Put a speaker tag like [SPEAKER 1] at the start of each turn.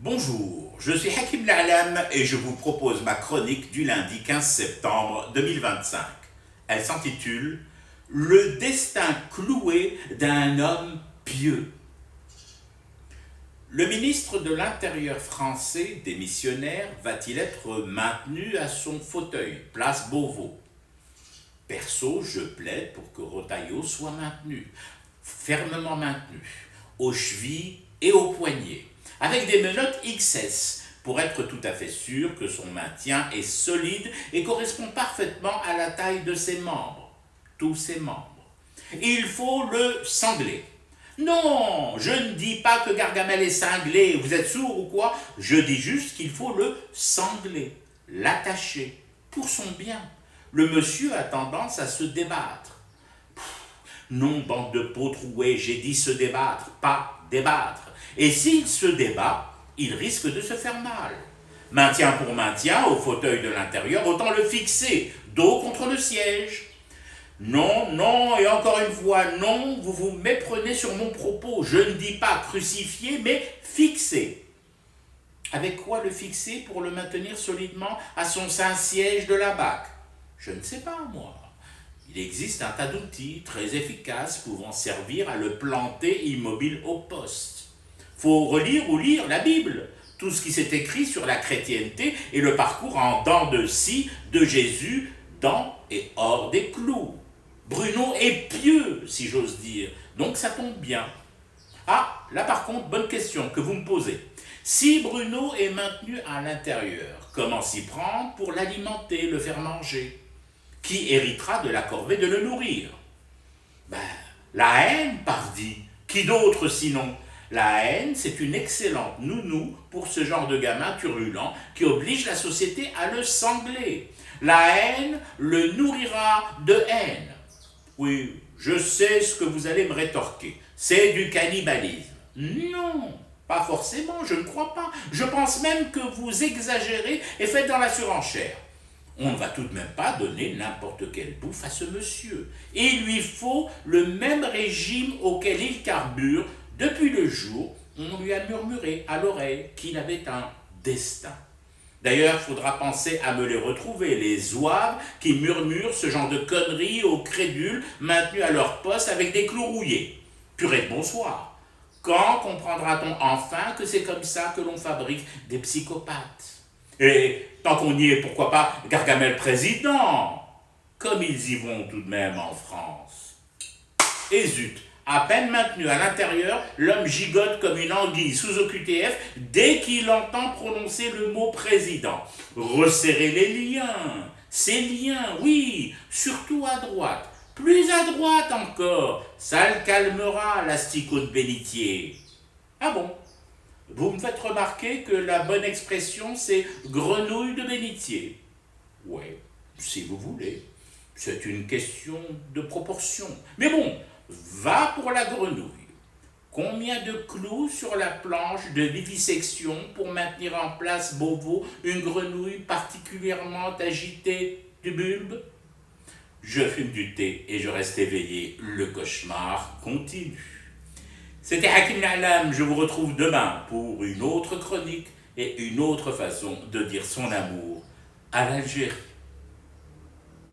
[SPEAKER 1] Bonjour, je suis Hakim L'Alam et je vous propose ma chronique du lundi 15 septembre 2025. Elle s'intitule « Le destin cloué d'un homme pieux ». Le ministre de l'Intérieur français démissionnaire va-t-il être maintenu à son fauteuil, place Beauvau? Perso, je plaide pour que Retailleau soit maintenu, fermement maintenu, aux chevilles et aux poignets, avec des menottes XS, pour être tout à fait sûr que son maintien est solide et correspond parfaitement à la taille de ses membres, tous ses membres. Il faut le cingler. Non, je ne dis pas que Gargamel est cinglé, vous êtes sourd ou quoi? Je dis juste qu'il faut le cingler, l'attacher, pour son bien. Le monsieur a tendance à se débattre. Non, bande de peaux trouées, j'ai dit se débattre, pas débattre. Et s'il se débat, il risque de se faire mal. Maintien pour maintien, au fauteuil de l'intérieur, autant le fixer, dos contre le siège. Non, non, et encore une fois, non, vous vous méprenez sur mon propos. Je ne dis pas crucifier, mais fixer. Avec quoi le fixer pour le maintenir solidement à son Saint-Siège de la BAC? Je ne sais pas, moi. Il existe un tas d'outils très efficaces pouvant servir à le planter immobile au poste. Faut relire ou lire la Bible, tout ce qui s'est écrit sur la chrétienté et le parcours en dents de scie de Jésus dans et hors des clous. Bruno est pieux, si j'ose dire, donc ça tombe bien. Ah, là par contre, bonne question que vous me posez. Si Bruno est maintenu à l'intérieur, comment s'y prendre pour l'alimenter, le faire manger? Qui héritera de la corvée de le nourrir? La haine, pardi. Qui d'autre sinon? La haine, c'est une excellente nounou pour ce genre de gamin turbulent qui oblige la société à le sangler. La haine le nourrira de haine. Oui, je sais ce que vous allez me rétorquer. C'est du cannibalisme. Non, pas forcément, je ne crois pas. Je pense même que vous exagérez et faites dans la surenchère. On ne va tout de même pas donner n'importe quelle bouffe à ce monsieur. Il lui faut le même régime auquel il carbure depuis le jour où on lui a murmuré à l'oreille qu'il avait un destin. D'ailleurs, il faudra penser à me les retrouver, les zouaves qui murmurent ce genre de conneries aux crédules maintenus à leur poste avec des clous rouillés. Purée de bonsoir. Quand comprendra-t-on enfin que c'est comme ça que l'on fabrique des psychopathes? Et tant qu'on y est, pourquoi pas Gargamel président? Comme ils y vont tout de même en France. Et zut, à peine maintenu à l'intérieur, l'homme gigote comme une anguille sous OQTF dès qu'il entend prononcer le mot président. Resserrer les liens, ces liens, oui, surtout à droite. Plus à droite encore, ça le calmera, l'asticot de bénitier. Ah bon? Vous me faites remarquer que la bonne expression, c'est grenouille de bénitier. Oui, si vous voulez. C'est une question de proportion. Mais bon, va pour la grenouille. Combien de clous sur la planche de vivisection pour maintenir en place Beauvau une grenouille particulièrement agitée du bulbe? Je fume du thé et je reste éveillé. Le cauchemar continue. C'était Hakim L'Alam, je vous retrouve demain pour une autre chronique et une autre façon de dire son amour à l'Algérie.